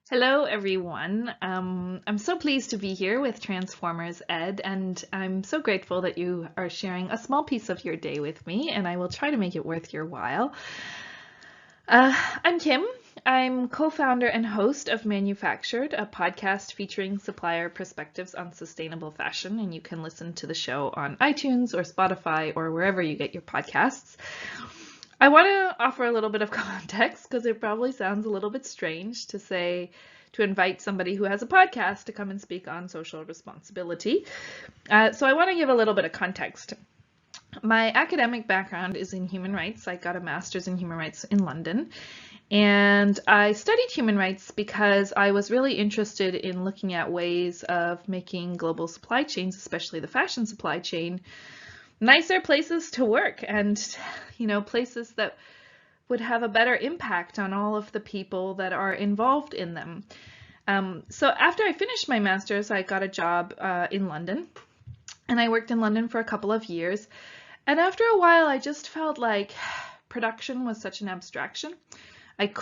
Hello, everyone. I'm so pleased to be here with Transformers Ed, and I'm so grateful that you are sharing a small piece of your day with me, and I will try to make it worth your while. I'm Kim. I'm co-founder and host of Manufactured, a podcast featuring supplier perspectives on sustainable fashion, and you can listen to the show on iTunes or Spotify or wherever you get your podcasts. I want to offer a little bit of context because it probably sounds a little bit strange to invite somebody who has a podcast to come and speak on social responsibility. So I want to give a little bit of context. My academic background is in human rights. I got a master's in human rights in London. And I studied human rights because I was really interested in looking at ways of making global supply chains, especially the fashion supply chain, nicer places to work and, places that would have a better impact on all of the people that are involved in them. So after I finished my master's, I got a job in London, and I worked in London for a couple of years. And after a while, I just felt like production was such an abstraction. I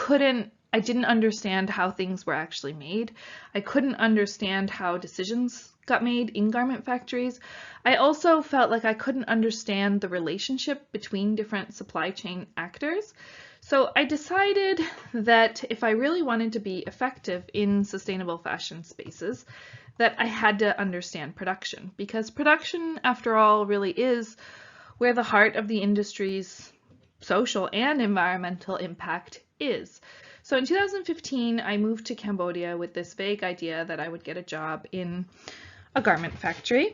didn't understand how things were actually made. I couldn't understand how decisions got made in garment factories. I also felt like I couldn't understand the relationship between different supply chain actors. So I decided that if I really wanted to be effective in sustainable fashion spaces, that I had to understand production, because production, after all, really is where the heart of the industry's social and environmental impact is. So in 2015, I moved to Cambodia with this vague idea that I would get a job in a garment factory.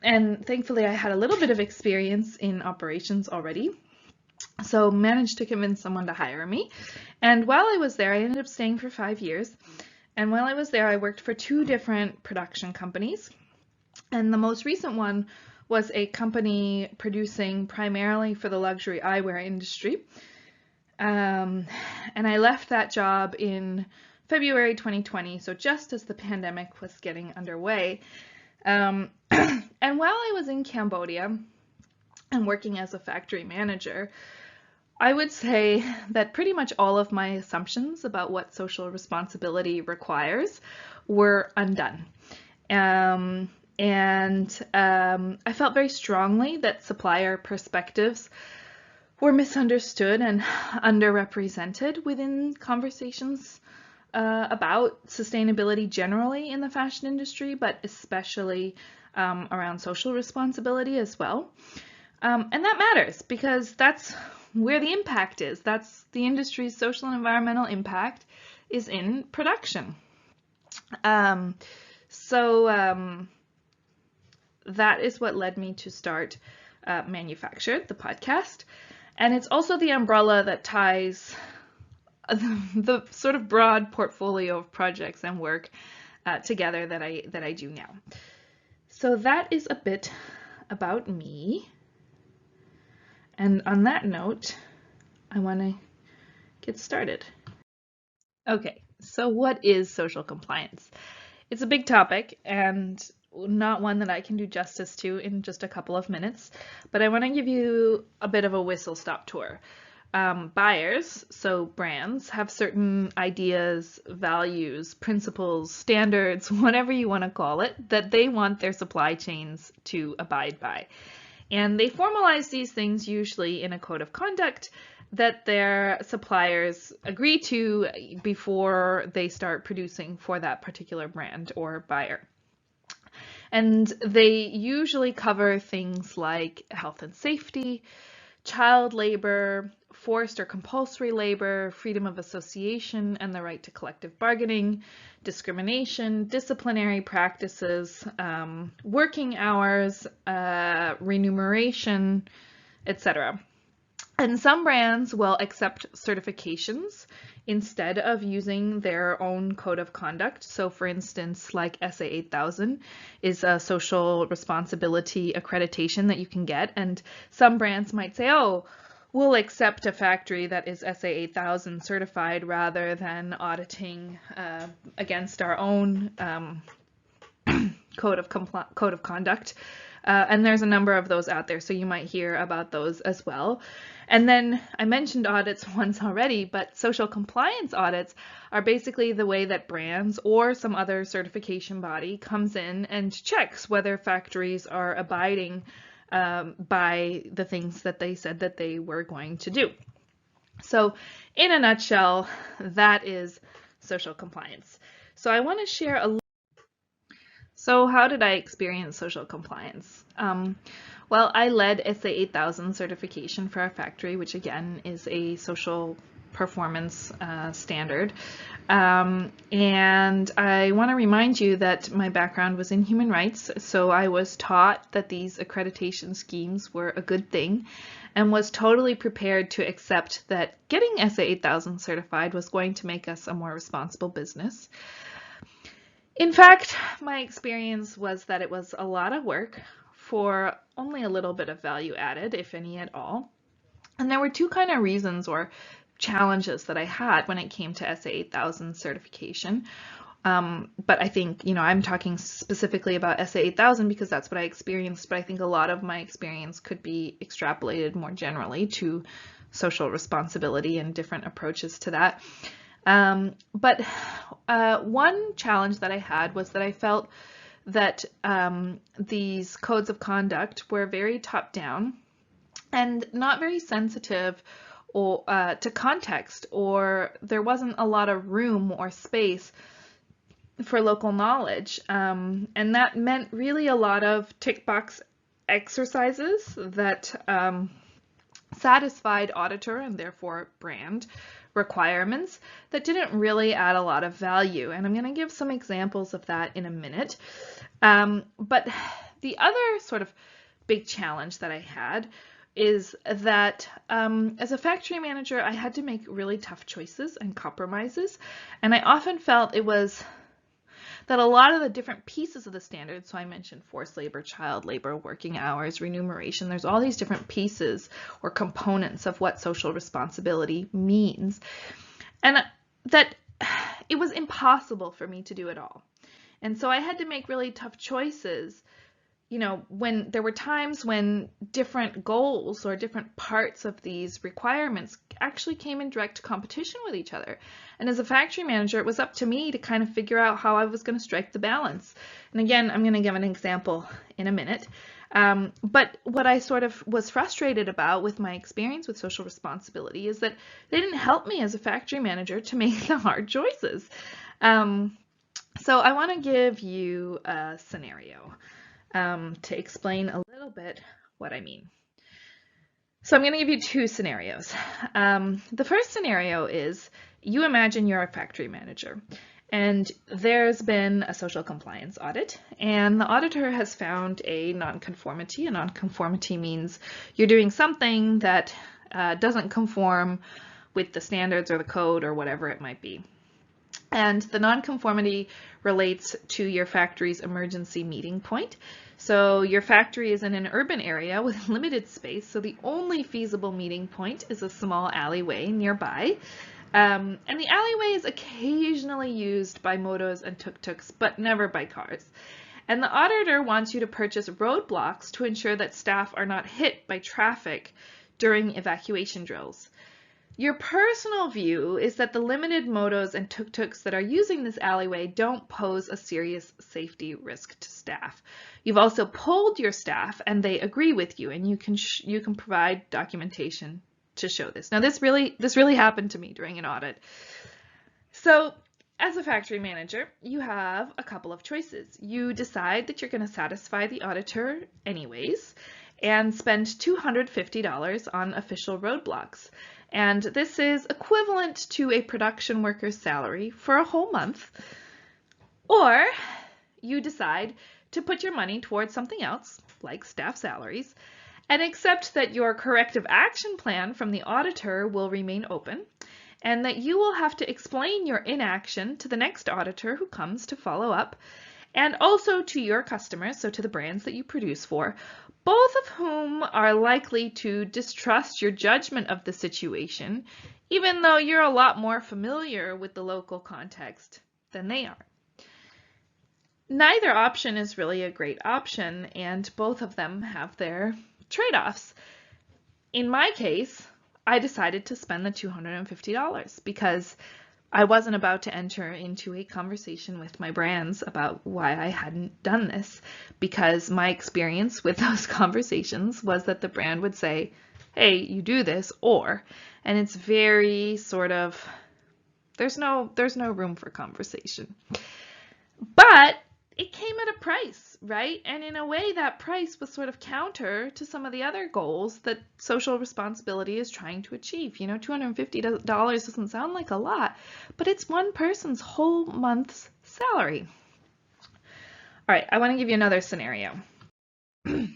And thankfully, I had a little bit of experience in operations already, so managed to convince someone to hire me. And while I was there, I ended up staying for 5 years. And while I was there, I worked for 2 different production companies. And the most recent one was a company producing primarily for the luxury eyewear industry. And I left that job in February 2020, so just as the pandemic was getting underway. And while I was in Cambodia and working as a factory manager, I would say that pretty much all of my assumptions about what social responsibility requires were undone. I felt very strongly that supplier perspectives were misunderstood and underrepresented within conversations about sustainability generally in the fashion industry, but especially around social responsibility as well. And that matters because that's where the impact is. That's the industry's social and environmental impact is in production. That is what led me to start Manufactured, the podcast. And it's also the umbrella that ties the sort of broad portfolio of projects and work together that I do now. So that is a bit about me. And on that note, I want to get started. Okay, so what is social compliance? It's a big topic and not one that I can do justice to in just a couple of minutes, but I want to give you a bit of a whistle-stop tour. Buyers, so brands, have certain ideas, values, principles, standards, whatever you want to call it, that they want their supply chains to abide by. And they formalize these things usually in a code of conduct that their suppliers agree to before they start producing for that particular brand or buyer. And they usually cover things like health and safety, child labor, forced or compulsory labor, freedom of association and the right to collective bargaining, discrimination, disciplinary practices, working hours, remuneration, etc. And some brands will accept certifications instead of using their own code of conduct. So for instance, like SA 8000 is a social responsibility accreditation that you can get. And some brands might say, oh, we'll accept a factory that is SA 8000 certified rather than auditing against our own code of conduct. And there's a number of those out there, so you might hear about those as well. And then I mentioned audits once already, but social compliance audits are basically the way that brands or some other certification body comes in and checks whether factories are abiding by the things that they said that they were going to do. So in a nutshell, that is social compliance. So I want to share a little. So how did I experience social compliance? Well, I led SA 8000 certification for our factory, which again is a social performance standard. And I want to remind you that my background was in human rights, so I was taught that these accreditation schemes were a good thing and was totally prepared to accept that getting SA 8000 certified was going to make us a more responsible business. In fact, my experience was that it was a lot of work for only a little bit of value added, if any at all. And there were two kind of reasons or challenges that I had when it came to SA 8000 certification. But I think, I'm talking specifically about SA 8000 because that's what I experienced, but I think a lot of my experience could be extrapolated more generally to social responsibility and different approaches to that. But one challenge that I had was that I felt that these codes of conduct were very top-down and not very sensitive or to context, or there wasn't a lot of room or space for local knowledge. And that meant really a lot of tick box exercises that satisfied auditor and therefore brand requirements that didn't really add a lot of value. And I'm going to give some examples of that in a minute. But the other sort of big challenge that I had is that as a factory manager, I had to make really tough choices and compromises. And I often felt it was that a lot of the different pieces of the standard, so I mentioned forced labor, child labor, working hours, remuneration, there's all these different pieces or components of what social responsibility means, and that it was impossible for me to do it all. And so I had to make really tough choices, when there were times when different goals or different parts of these requirements actually came in direct competition with each other. And as a factory manager, it was up to me to kind of figure out how I was going to strike the balance. And again, I'm going to give an example in a minute. But what I sort of was frustrated about with my experience with social responsibility is that they didn't help me as a factory manager to make the hard choices. So I want to give you a scenario to explain a little bit what I mean. So I'm going to give you two scenarios. The first scenario is you imagine you're a factory manager and there's been a social compliance audit and the auditor has found a nonconformity. A nonconformity means you're doing something that doesn't conform with the standards or the code or whatever it might be. And the nonconformity relates to your factory's emergency meeting point. So your factory is in an urban area with limited space, so the only feasible meeting point is a small alleyway nearby. And the alleyway is occasionally used by motos and tuk-tuks, but never by cars. And the auditor wants you to purchase roadblocks to ensure that staff are not hit by traffic during evacuation drills. Your personal view is that the limited motos and tuk-tuks that are using this alleyway don't pose a serious safety risk to staff. You've also polled your staff and they agree with you, and you can provide documentation to show this. Now this really happened to me during an audit. So as a factory manager, you have a couple of choices. You decide that you're going to satisfy the auditor anyways and spend $250 on official roadblocks. And this is equivalent to a production worker's salary for a whole month. Or you decide to put your money towards something else, like staff salaries, and accept that your corrective action plan from the auditor will remain open, and that you will have to explain your inaction to the next auditor who comes to follow up, and also to your customers, so to the brands that you produce for, both of whom are likely to distrust your judgment of the situation, even though you're a lot more familiar with the local context than they are. neither option is really a great option, and both of them have their trade-offs. In my case, I decided to spend the $250 because I wasn't about to enter into a conversation with my brands about why I hadn't done this, because my experience with those conversations was that the brand would say, hey, you do this, and it's very sort of, there's no room for conversation. But it came at a price, right? And in a way, that price was sort of counter to some of the other goals that social responsibility is trying to achieve. You know, $250 doesn't sound like a lot, but it's one person's whole month's salary. All right, I want to give you another scenario. In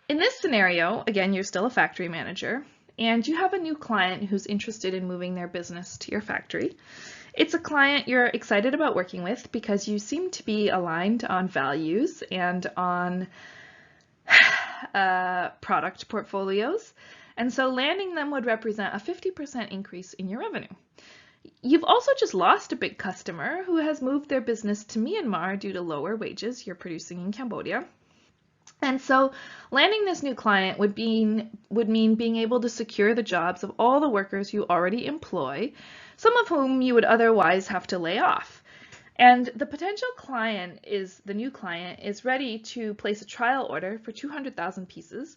this scenario, again, you're still a factory manager, and you have a new client who's interested in moving their business to your factory. It's a client you're excited about working with because you seem to be aligned on values and on product portfolios, and so landing them would represent a 50% increase in your revenue. You've also just lost a big customer who has moved their business to Myanmar due to lower wages you're producing in Cambodia. And so landing this new client would mean being able to secure the jobs of all the workers you already employ, some of whom you would otherwise have to lay off. And the potential client the new client is ready to place a trial order for 200,000 pieces,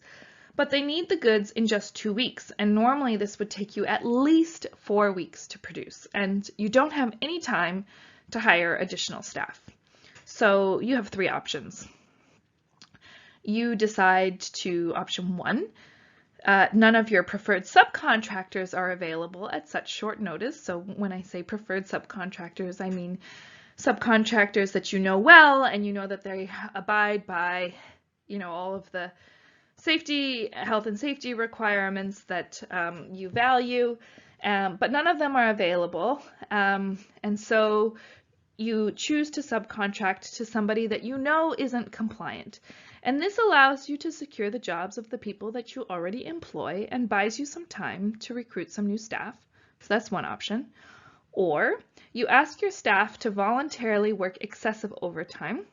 but they need the goods in just 2 weeks. And normally this would take you at least 4 weeks to produce. And you don't have any time to hire additional staff. So you have 3 options. You decide to option 1. None of your preferred subcontractors are available at such short notice. So when I say preferred subcontractors, I mean subcontractors that you know well, and you know that they abide by, you know, all of the health and safety requirements that you value, but none of them are available. And so you choose to subcontract to somebody that you know isn't compliant. And this allows you to secure the jobs of the people that you already employ and buys you some time to recruit some new staff. So that's one option. Or you ask your staff to voluntarily work excessive overtime,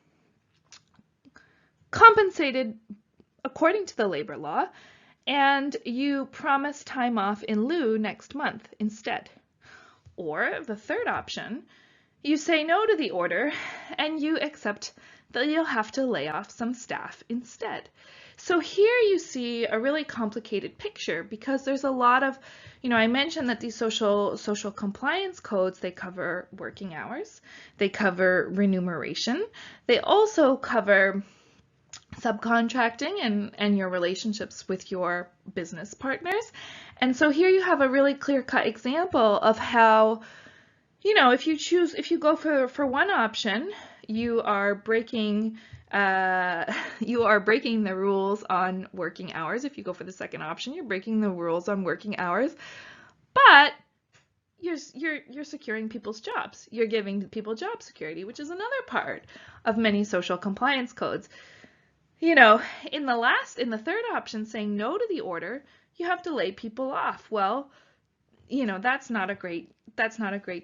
compensated according to the labor law, and you promise time off in lieu next month instead. Or the third option, you say no to the order and you accept that you'll have to lay off some staff instead. So here you see a really complicated picture because there's a lot of, you know, I mentioned that these social compliance codes, they cover working hours, they cover remuneration, they also cover subcontracting and your relationships with your business partners. And so here you have a really clear-cut example of how, you know, if you go for one option, you are breaking the rules on working hours. If you go for the second option, you're breaking the rules on working hours, but you're securing people's jobs. You're giving people job security, which is another part of many social compliance codes. You know, in the third option, saying no to the order, you have to lay people off. Well, you know, that's not a great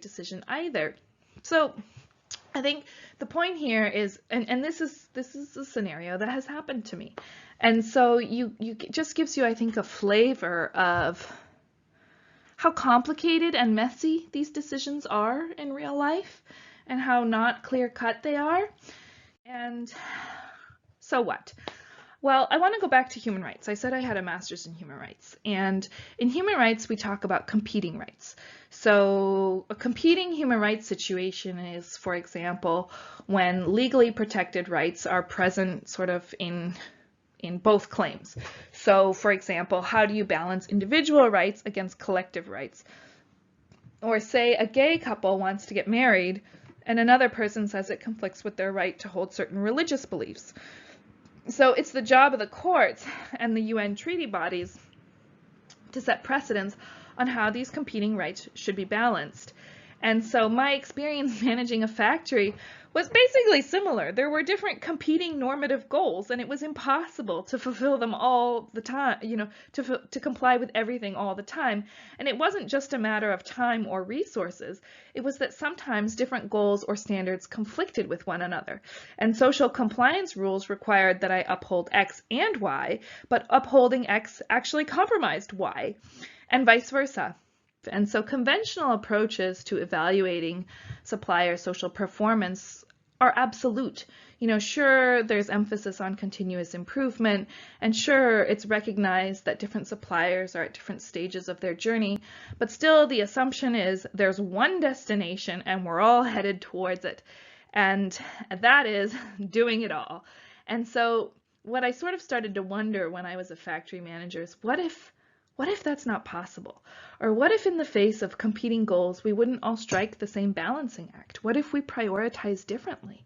decision either. So I think the point here is, and this is a scenario that has happened to me. And so you just gives you, I think, a flavor of how complicated and messy these decisions are in real life and how not clear-cut they are. And so what? Well, I want to go back to human rights. I said I had a master's in human rights. And in human rights, we talk about competing rights. So a competing human rights situation is, for example, when legally protected rights are present sort of in both claims. So, for example, how do you balance individual rights against collective rights? Or say a gay couple wants to get married and another person says it conflicts with their right to hold certain religious beliefs. So it's the job of the courts and the UN treaty bodies to set precedents on how these competing rights should be balanced. And so my experience managing a factory was basically similar. There were different competing normative goals, and it was impossible to fulfill them all the time, to comply with everything all the time. And it wasn't just a matter of time or resources. It was that sometimes different goals or standards conflicted with one another. And social compliance rules required that I uphold X and Y, but upholding X actually compromised Y, and vice versa. And so conventional approaches to evaluating supplier social performance are absolute. Sure, there's emphasis on continuous improvement, and sure, it's recognized that different suppliers are at different stages of their journey, but still the assumption is there's one destination and we're all headed towards it, and that is doing it all. And so what I sort of started to wonder when I was a factory manager is, what if that's not possible? Or what if in the face of competing goals, we wouldn't all strike the same balancing act? What if we prioritize differently?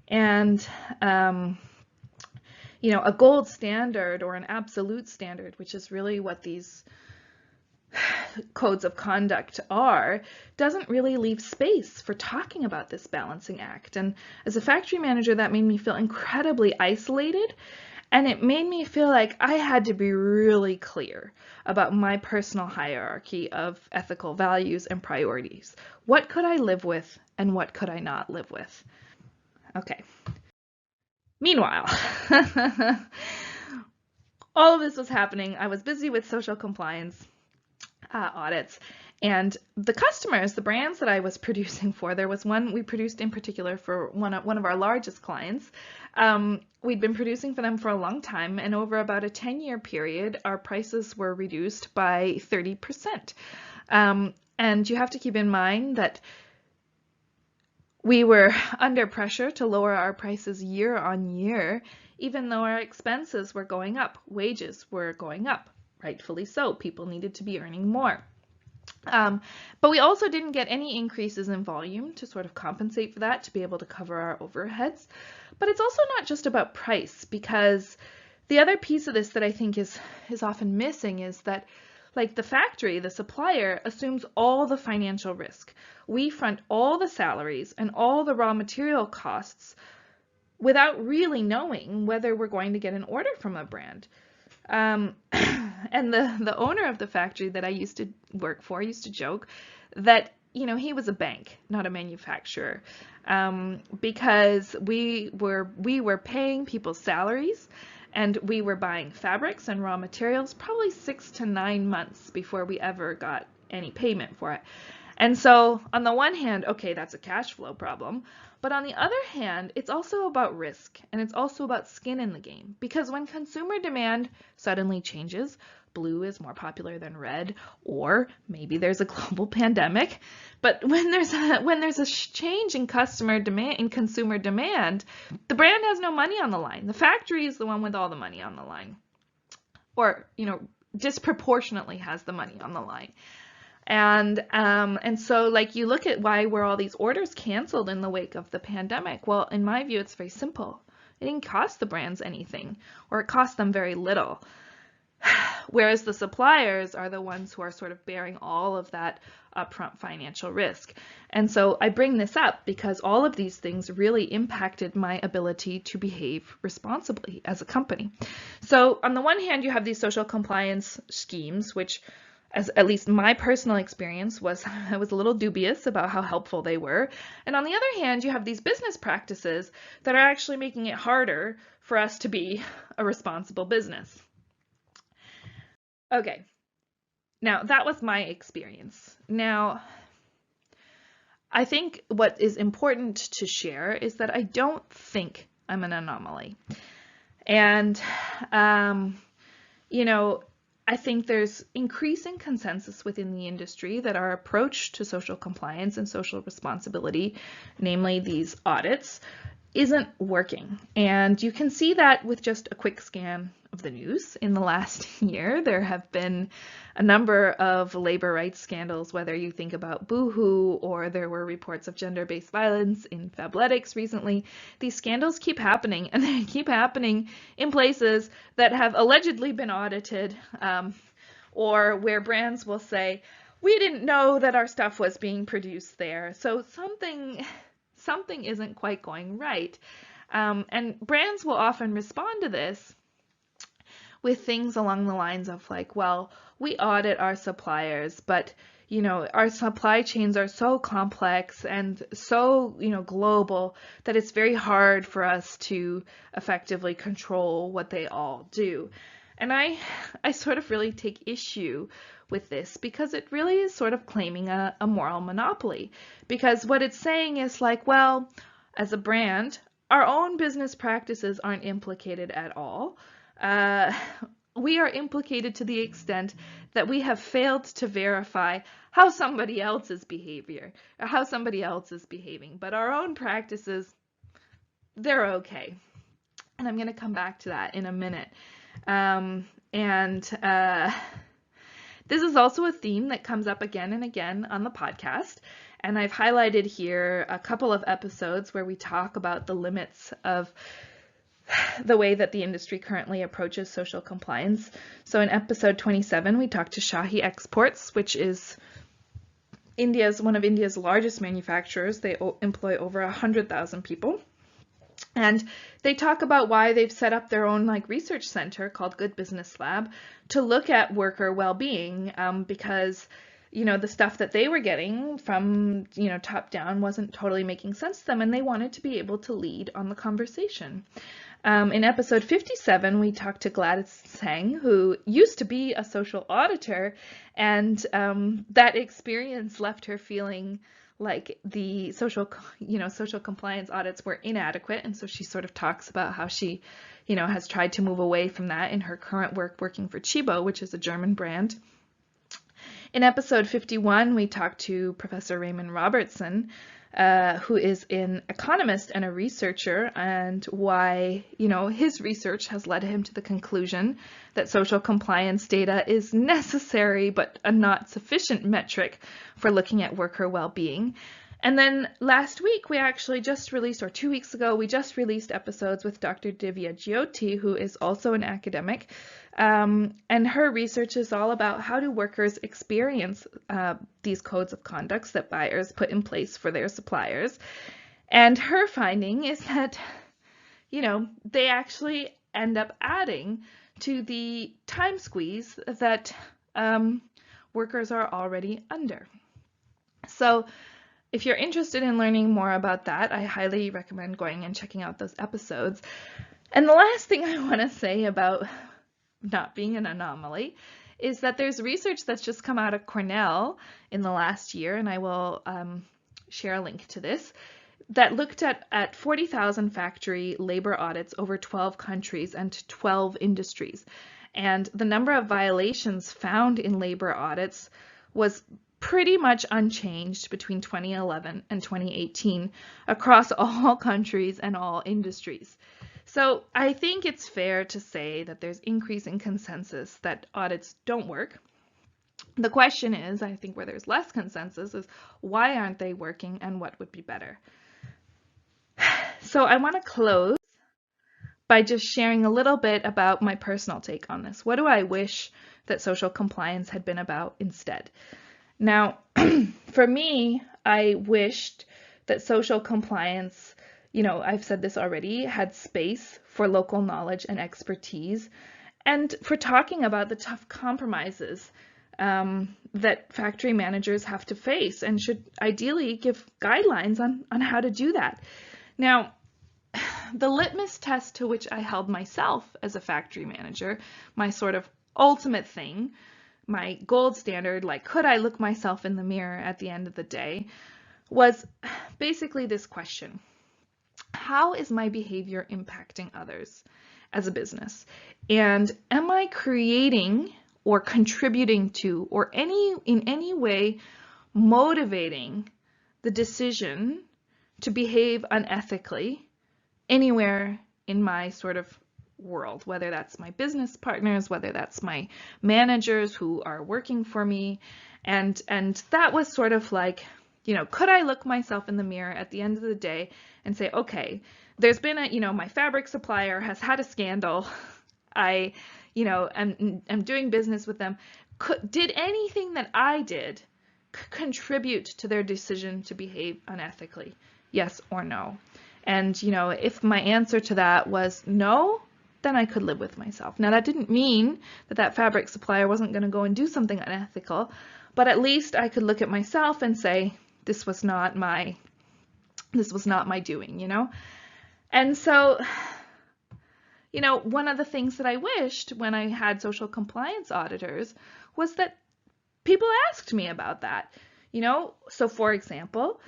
And, a gold standard or an absolute standard, which is really what these codes of conduct are, doesn't really leave space for talking about this balancing act. And as a factory manager, that made me feel incredibly isolated. And it made me feel like I had to be really clear about my personal hierarchy of ethical values and priorities. What could I live with and what could I not live with? Okay. Meanwhile, all of this was happening. I was busy with social compliance audits, and the customers, the brands that I was producing for, there was one we produced in particular for one of our largest clients. We'd been producing for them for a long time, and over about a 10-year period, our prices were reduced by 30%. And you have to keep in mind that we were under pressure to lower our prices year on year, even though our expenses were going up, wages were going up, rightfully so. People needed to be earning more. But we also didn't get any increases in volume to sort of compensate for that, to be able to cover our overheads. But it's also not just about price, because the other piece of this that I think is often missing is that, like the factory, the supplier assumes all the financial risk. We front all the salaries and all the raw material costs without really knowing whether we're going to get an order from a brand. And the owner of the factory that I used to work for used to joke that, he was a bank, not a manufacturer, because we were paying people's salaries, and we were buying fabrics and raw materials probably 6 to 9 months before we ever got any payment for it. And so on the one hand, okay, that's a cash flow problem. But on the other hand, it's also about risk, and it's also about skin in the game. Because when consumer demand suddenly changes, blue is more popular than red, or maybe there's a global pandemic. But when there's a change in consumer demand, the brand has no money on the line. The factory is the one with all the money on the line, or disproportionately has the money on the line. And so, like, you look at why were all these orders canceled in the wake of the pandemic. Well, in my view, it's very simple. It didn't cost the brands anything, or it cost them very little. Whereas the suppliers are the ones who are sort of bearing all of that upfront financial risk. And so I bring this up because all of these things really impacted my ability to behave responsibly as a company. So on the one hand, you have these social compliance schemes, which, as at least my personal experience was, I was a little dubious about how helpful they were. And on the other hand, you have these business practices that are actually making it harder for us to be a responsible business. Okay, now that was my experience. Now, I think what is important to share is that I don't think I'm an anomaly. And, I think there's increasing consensus within the industry that our approach to social compliance and social responsibility, namely these audits, isn't working. And you can see that with just a quick scan of the news. In the last year, there have been a number of labor rights scandals, whether you think about Boohoo or there were reports of gender-based violence in Fabletics recently. These scandals keep happening, and they keep happening in places that have allegedly been audited, or where brands will say, we didn't know that our stuff was being produced there. So something isn't quite going right. And brands will often respond to this with things along the lines of like, well, we audit our suppliers, but our supply chains are so complex and so, global that it's very hard for us to effectively control what they all do. And I sort of really take issue with this because it really is sort of claiming a moral monopoly. Because what it's saying is like, well, as a brand, our own business practices aren't implicated at all. We are implicated to the extent that we have failed to verify how somebody else's behavior, or how somebody else is behaving. But our own practices, they're okay. And I'm going to come back to that in a minute. This is also a theme that comes up again and again on the podcast. And I've highlighted here a couple of episodes where we talk about the limits of the way that the industry currently approaches social compliance. So in episode 27, we talked to Shahi Exports, which is one of India's largest manufacturers. They employ over 100,000 people. And they talk about why they've set up their own research center called Good Business Lab to look at worker well-being, because the stuff that they were getting from top down wasn't totally making sense to them, and they wanted to be able to lead on the conversation. In episode 57, we talked to Gladys Tsang, who used to be a social auditor, and that experience left her feeling like the social compliance audits were inadequate, and so she sort of talks about how she, has tried to move away from that in her current work working for Chibo, which is a German brand. In episode 51, we talked to Professor Raymond Robertson, who is an economist and a researcher, and why, his research has led him to the conclusion that social compliance data is necessary but a not sufficient metric for looking at worker well-being. And then last week, we actually just released, or 2 weeks ago, we just released episodes with Dr. Divya Jyoti, who is also an academic. And her research is all about how do workers experience these codes of conduct that buyers put in place for their suppliers. And her finding is that, they actually end up adding to the time squeeze that workers are already under. So if you're interested in learning more about that, I highly recommend going and checking out those episodes. And the last thing I want to say about not being an anomaly is that there's research that's just come out of Cornell in the last year, and I will share a link to this, that looked at 40,000 factory labor audits over 12 countries and 12 industries. And the number of violations found in labor audits was pretty much unchanged between 2011 and 2018 across all countries and all industries. So I think it's fair to say that there's increasing consensus that audits don't work. The question is, I think where there's less consensus is why aren't they working and what would be better? So I want to close by just sharing a little bit about my personal take on this. What do I wish that social compliance had been about instead? Now, for me, I wished that social compliance, I've said this already, had space for local knowledge and expertise, and for talking about the tough compromises that factory managers have to face, and should ideally give guidelines on how to do that. Now, the litmus test to which I held myself as a factory manager, my sort of ultimate thing, my gold standard, could I look myself in the mirror at the end of the day, was basically this question: how is my behavior impacting others as a business? And am I creating or contributing to, or in any way motivating the decision to behave unethically anywhere in my sort of world, whether that's my business partners, whether that's my managers who are working for me. And that was sort of could I look myself in the mirror at the end of the day and say, okay, there's been my fabric supplier has had a scandal. I'm doing business with them. Did anything that I did contribute to their decision to behave unethically? Yes or no? And, you know, if my answer to that was no, then I could live with myself. Now, that didn't mean that that fabric supplier wasn't going to go and do something unethical, but at least I could look at myself and say, this was not my doing, you know? And so, you know, one of the things that I wished when I had social compliance auditors was that people asked me about that, you know? So for example,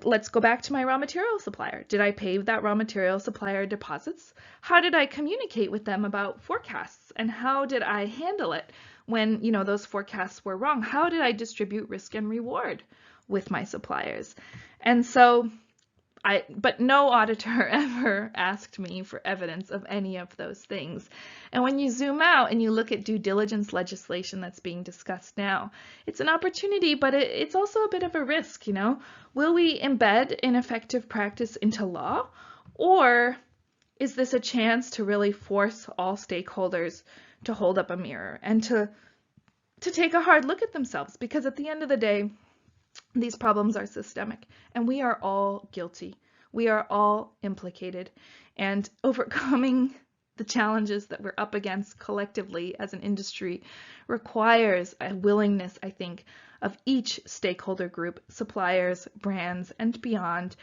let's go back to my raw material supplier. Did I pay that raw material supplier deposits? How did I communicate with them about forecasts? And how did I handle it when, you know, those forecasts were wrong? How did I distribute risk and reward with my suppliers? And so but no auditor ever asked me for evidence of any of those things. And when you zoom out and you look at due diligence legislation that's being discussed now, it's an opportunity, but it's also a bit of a risk, you know? Will we embed ineffective practice into law? Or is this a chance to really force all stakeholders to hold up a mirror and to take a hard look at themselves? Because at the end of the day, these problems are systemic, and we are all guilty. We are all implicated, and overcoming the challenges that we're up against collectively as an industry requires a willingness, I think, of each stakeholder group, suppliers, brands, and beyond,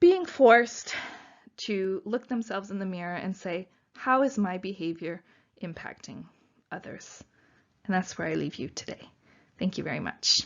being forced to look themselves in the mirror and say, how is my behavior impacting others? And that's where I leave you today. Thank you very much.